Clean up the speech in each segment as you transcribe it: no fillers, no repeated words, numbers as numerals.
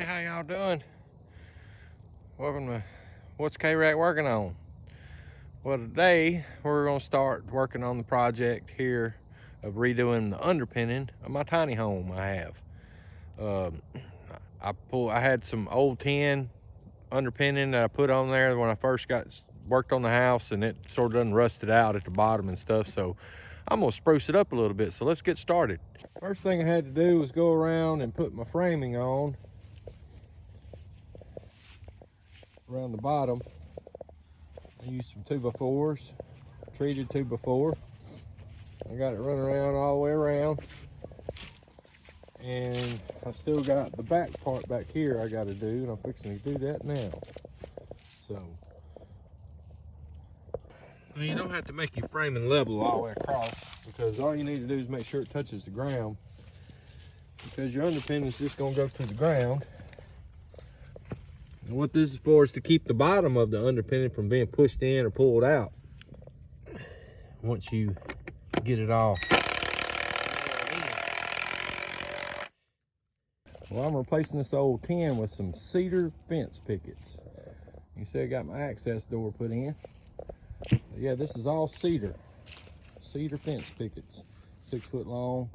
Hey, how y'all doing? Welcome to What's K-Rack Working On? Well, today we're going to start working on the project here of redoing the underpinning of my tiny home I have. I had some old tin underpinning that I put on there when I first worked on the house, and it sort of done rusted out at the bottom and stuff, so I'm going to spruce it up a little bit. So let's get started. First thing I had to do was go around and put my framing on around the bottom. I used some 2x4s, treated 2x4. I got it running around all the way around, and I still got the back part back here I got to do, and I'm fixing to do that now. So now you don't have to make your framing level all the way across, because all you need to do is make sure it touches the ground, because your underpinning is just going to go to the ground. And what this is for is to keep the bottom of the underpinning from being pushed in or pulled out once you get it all. Well, I'm replacing this old tin with some cedar fence pickets. You see I got my access door put in. But yeah, this is all cedar fence pickets. 6 foot long,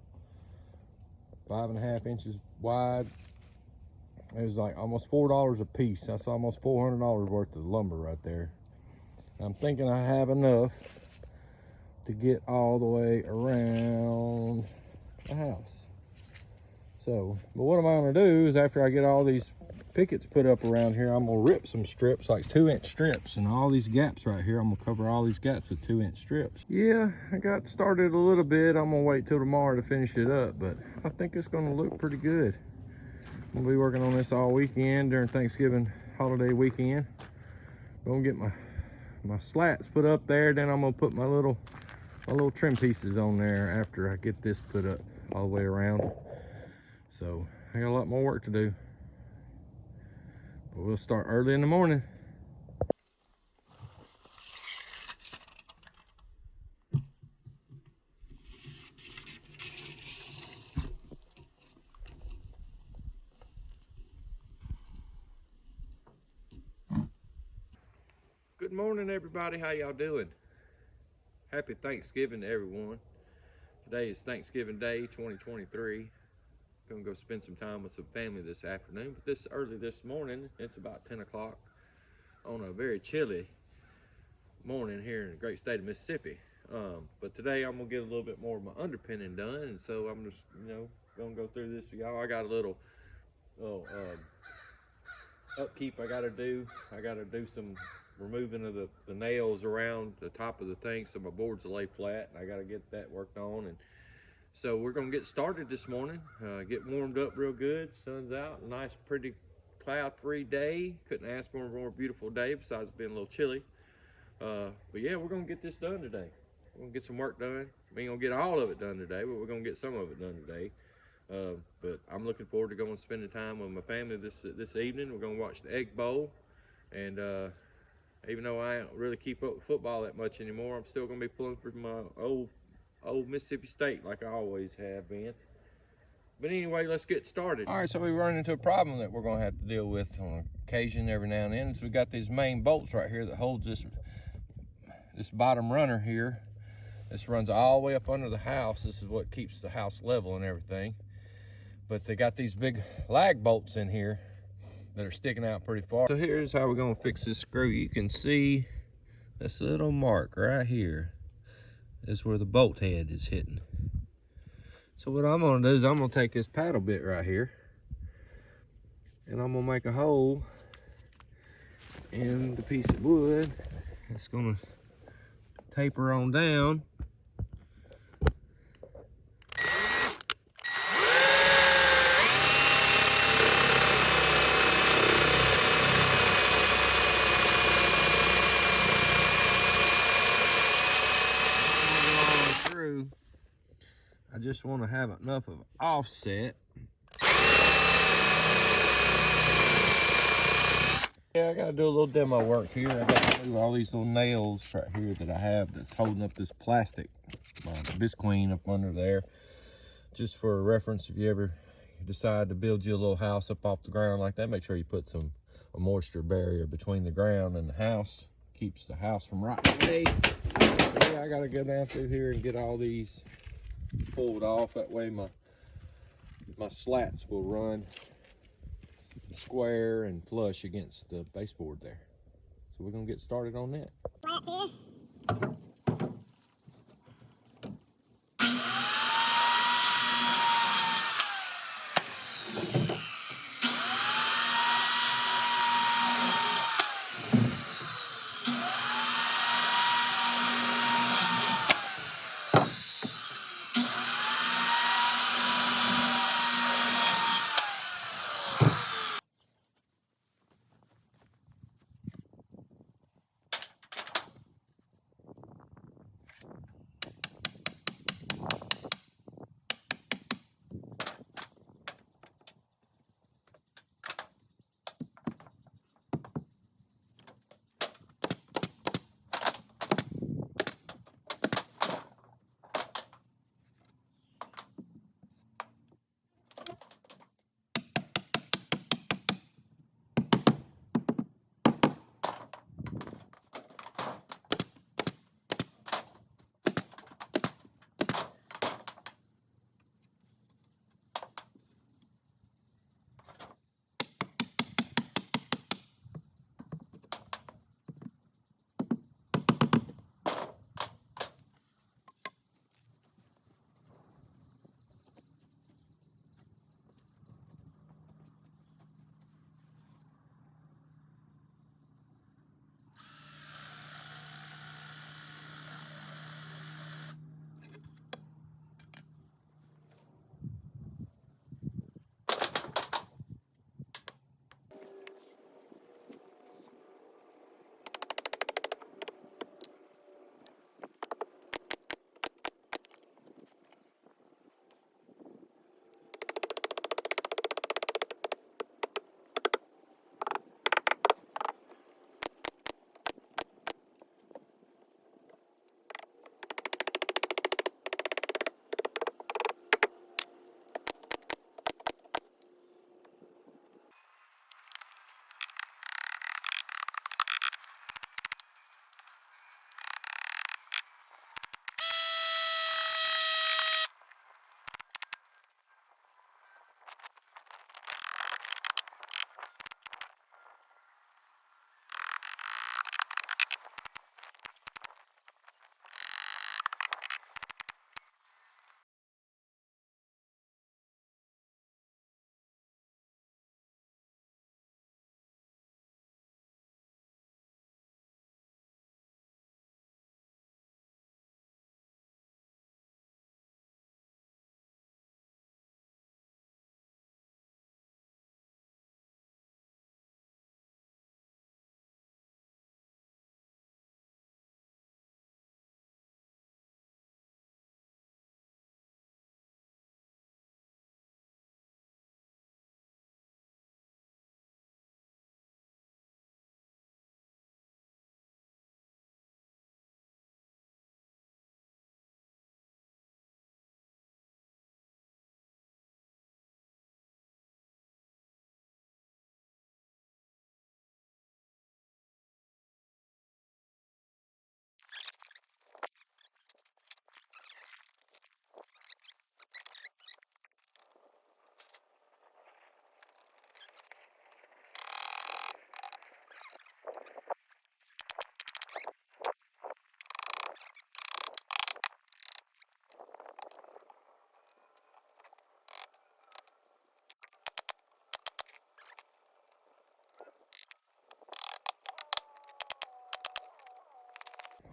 5.5 inches wide. It was like almost $4 a piece. That's almost $400 worth of lumber right there. I'm thinking I have enough to get all the way around the house. So, but what I'm gonna do is, after I get all these pickets put up around here, I'm gonna rip some strips, like 2-inch strips, and all these gaps right here, I'm gonna cover all these gaps with 2-inch strips. Yeah, I got started a little bit. I'm gonna wait till tomorrow to finish it up, but I think it's gonna look pretty good. I'm gonna be working on this all weekend during Thanksgiving holiday weekend. I'm gonna get my slats put up there, then I'm gonna put my little trim pieces on there after I get this put up all the way around. So I got a lot more work to do, but we'll start early in the morning. Good morning, everybody. How y'all doing? Happy Thanksgiving to everyone. Today is Thanksgiving Day 2023. Gonna go spend some time with some family this afternoon, but this early this morning, it's about 10 o'clock on a very chilly morning here in the great state of Mississippi. But today I'm gonna get a little bit more of my underpinning done, and so I'm just gonna go through this for y'all. I got a little upkeep I gotta do. I gotta do some removing of the nails around the top of the thing so my boards will lay flat, and I gotta get that worked on. And so we're gonna get started this morning, get warmed up real good. Sun's out, nice pretty cloud-free day. Couldn't ask for a more beautiful day besides being a little chilly. But yeah, we're gonna get this done today. We're gonna get some work done. We ain't gonna get all of it done today, but we're gonna get some of it done today. But I'm looking forward to going and spending time with my family this evening. We're gonna watch the Egg Bowl, and even though I don't really keep up with football that much anymore, I'm still gonna be pulling for my old Mississippi State like I always have been. But anyway, let's get started. All right, so we run into a problem that we're gonna have to deal with on occasion every now and then. So we got these main bolts right here that holds this bottom runner here. This runs all the way up under the house. This is what keeps the house level and everything. But they got these big lag bolts in here that are sticking out pretty far. So here's how we're gonna fix this screw. You can see this little mark right here is where the bolt head is hitting. So what I'm gonna do is I'm gonna take this paddle bit right here, and I'm gonna make a hole in the piece of wood. It's gonna taper on down. I just want to have enough of offset. Yeah, I gotta do a little demo work here. I got to do all these little nails right here that I have that's holding up this plastic bisqueen up under there. Just for a reference, if you ever decide to build you a little house up off the ground like that, make sure you put a moisture barrier between the ground and the house. Keeps the house from rotting away. So yeah, I gotta go down through here and get all these pulled off. That way my slats will run square and flush against the baseboard there. So we're gonna get started on that. Slats here.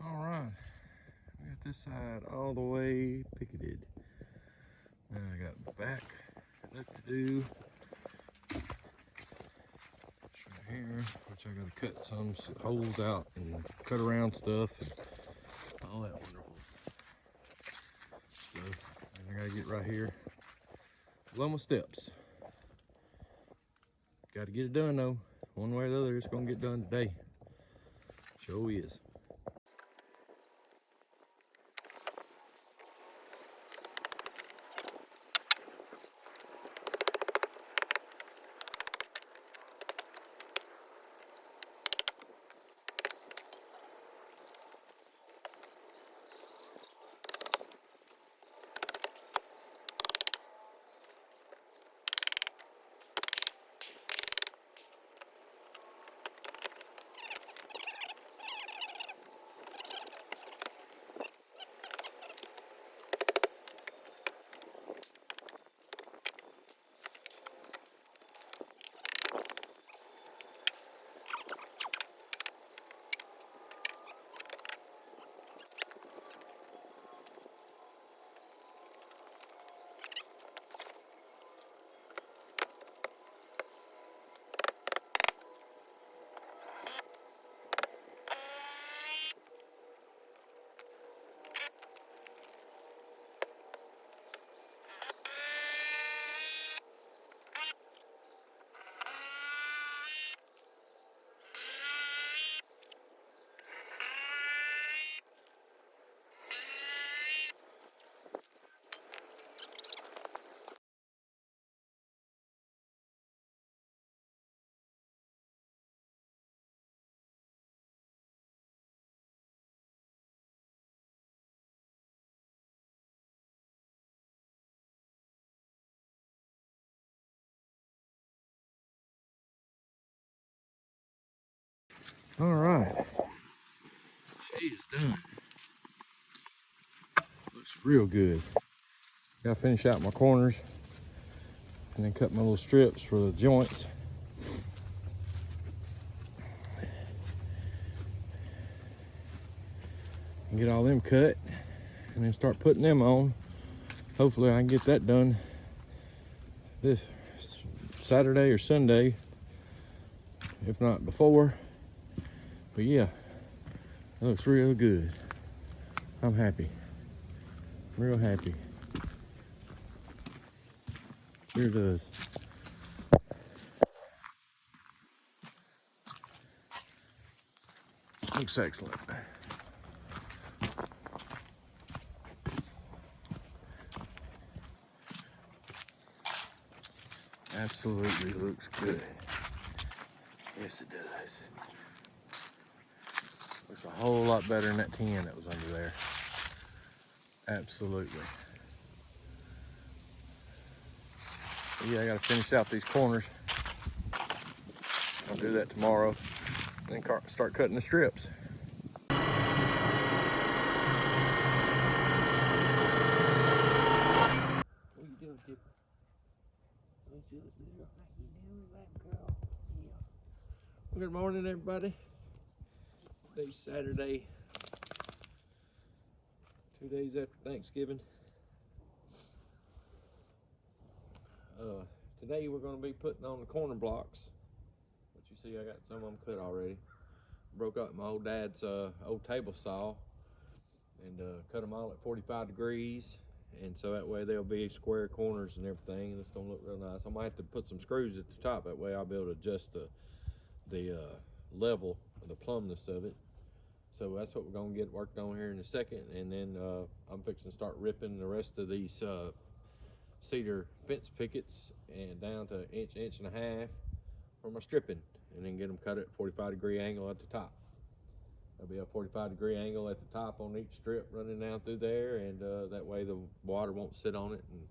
All right, I got this side all the way picketed. Now I got the back left to do. Right here, which I gotta cut some holes out and cut around stuff and all that wonderful stuff. And I gotta get right here below my steps. Gotta get it done though. One way or the other, it's gonna get done today. Sure is. All right, she is done. Looks real good. Gotta finish out my corners and then cut my little strips for the joints. And get all them cut and then start putting them on. Hopefully I can get that done this Saturday or Sunday, if not before. But yeah, it looks real good. I'm happy, real happy. Sure does. Looks excellent. Absolutely looks good. Yes, it does. Looks a whole lot better than that tin that was under there. Absolutely. But yeah, I gotta finish out these corners. I'll do that tomorrow. Then start cutting the strips. What you doing, Tipper? What you doing? Girl? Yeah. Good morning, everybody. Today's Saturday. 2 days after Thanksgiving. Today we're going to be putting on the corner blocks. What you see, I got some of them cut already. Broke out my old dad's old table saw and cut them all at 45 degrees. And so that way they'll be square corners and everything, and it's gonna look real nice. I might have to put some screws at the top, that way I'll be able to adjust the level or the plumbness of it. So that's what we're gonna get worked on here in a second, and then I'm fixing to start ripping the rest of these cedar fence pickets and down to an inch and a half for my stripping, and then get them cut at 45-degree angle at the top. There'll be a 45-degree angle at the top on each strip running down through there, and that way the water won't sit on it and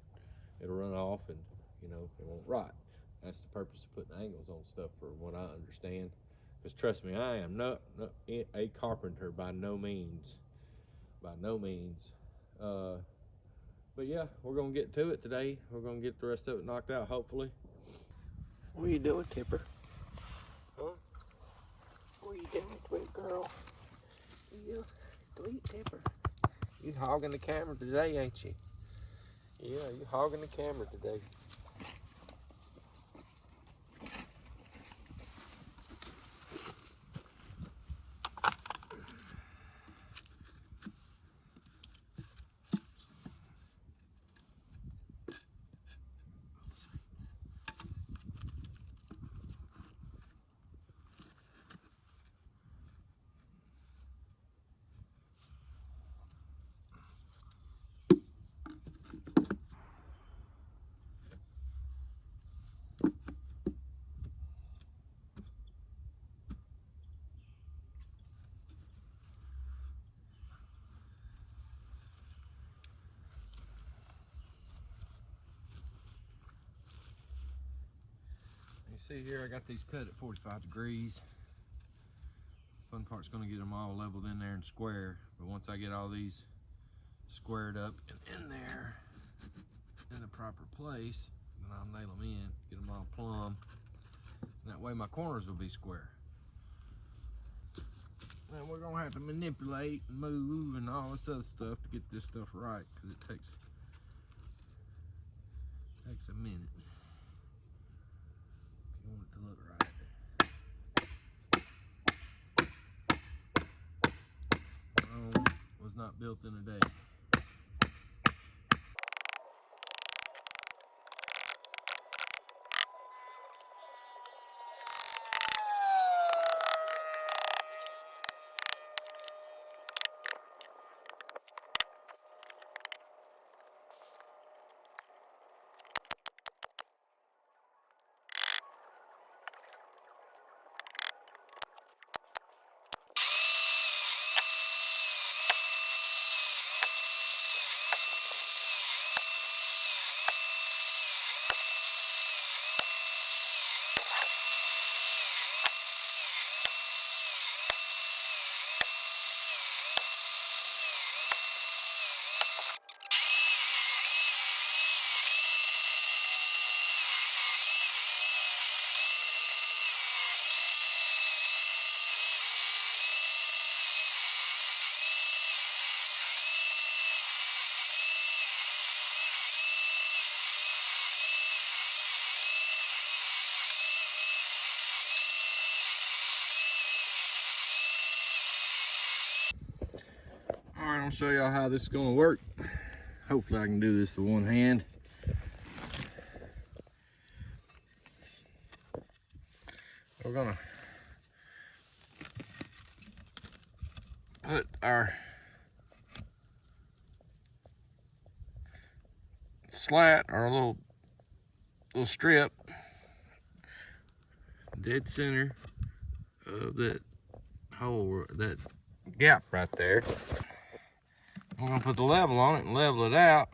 it'll run off, and you know, it won't rot. That's the purpose of putting angles on stuff, for what I understand. Because trust me, I am not a carpenter by no means. By no means. But yeah, we're gonna get to it today. We're gonna get the rest of it knocked out, hopefully. What are you doing, Tipper? Huh? What are you doing, sweet girl? Yeah, sweet Tipper. You hogging the camera today, ain't you? Yeah, you hogging the camera today. You see here, I got these cut at 45 degrees. Fun part's gonna get them all leveled in there and square. But once I get all these squared up and in there, in the proper place, then I'll nail them in, get them all plumb. And that way my corners will be square. And we're gonna have to manipulate and move and all this other stuff to get this stuff right, because it takes a minute. You want it to look right. Rome was not built in a day. I'm gonna show y'all how this is gonna work. Hopefully I can do this with one hand. We're gonna put our slat, or a little strip, dead center of that hole, that gap right there. I'm gonna put the level on it and level it out.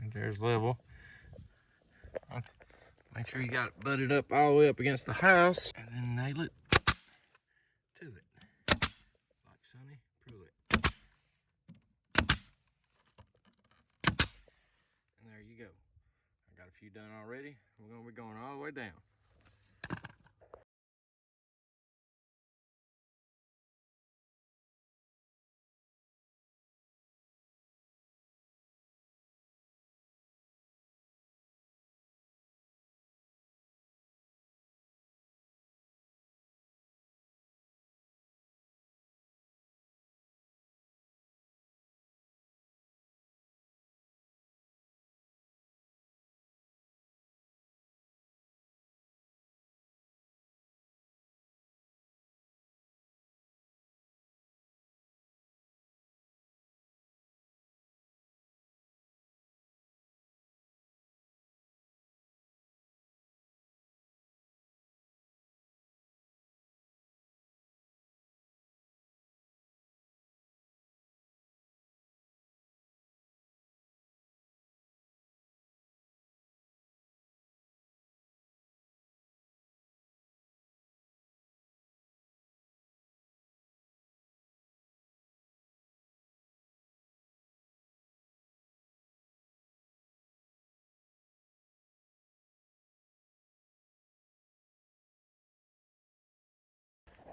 And there's level. Make sure you got it butted up all the way up against the house, and then nail it to it. Like Sonny Pruitt. And there you go. I got a few done already. We're gonna be going all the way down.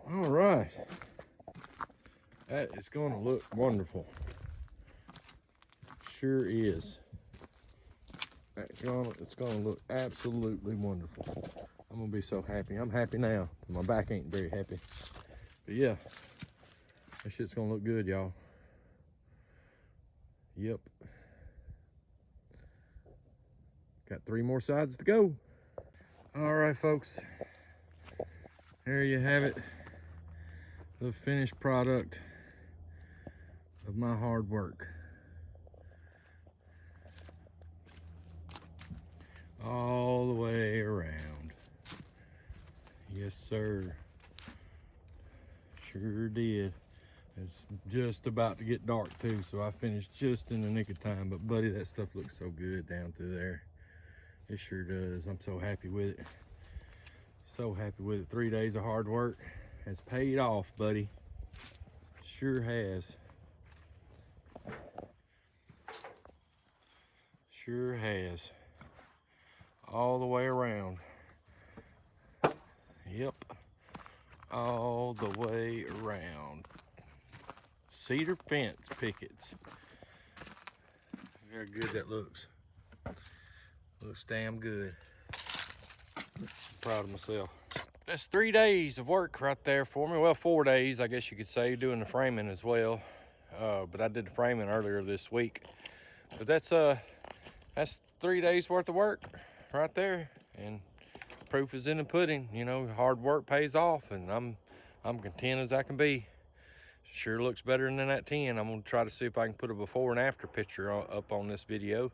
All right. That is gonna look wonderful. Sure is. It's gonna look absolutely wonderful. I'm gonna be so happy. I'm happy now. My back ain't very happy. But yeah, that shit's gonna look good, y'all. Yep. Got 3 more sides to go. All right, folks. There you have it. The finished product of my hard work. All the way around. Yes, sir. Sure did. It's just about to get dark too, so I finished just in the nick of time. But buddy, that stuff looks so good down through there. It sure does. I'm so happy with it. So happy with it. 3 days of hard work has paid off, buddy. Sure has. Sure has. All the way around. Yep. All the way around. Cedar fence pickets. Look how good that looks. Looks damn good. I'm proud of myself. That's 3 days of work right there for me. Well, 4 days, I guess you could say, doing the framing as well. But I did the framing earlier this week. But that's 3 days worth of work right there. And proof is in the pudding. You know, hard work pays off, and I'm content as I can be. Sure looks better than that 10. I'm gonna try to see if I can put a before and after picture up on this video.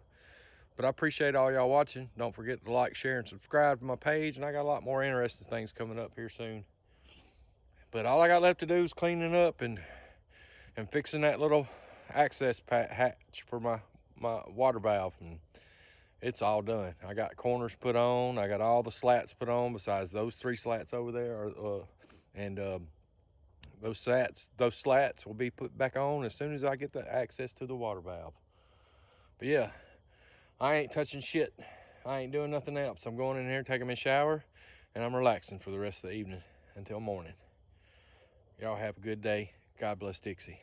But I appreciate all y'all watching. Don't forget to like, share, and subscribe to my page. And I got a lot more interesting things coming up here soon. But all I got left to do is cleaning up and fixing that little access hatch for my water valve. And it's all done. I got corners put on. I got all the slats put on besides those 3 slats over there. Those slats will be put back on as soon as I get the access to the water valve. But yeah. I ain't touching shit. I ain't doing nothing else. I'm going in here, taking my shower, and I'm relaxing for the rest of the evening until morning. Y'all have a good day. God bless Dixie.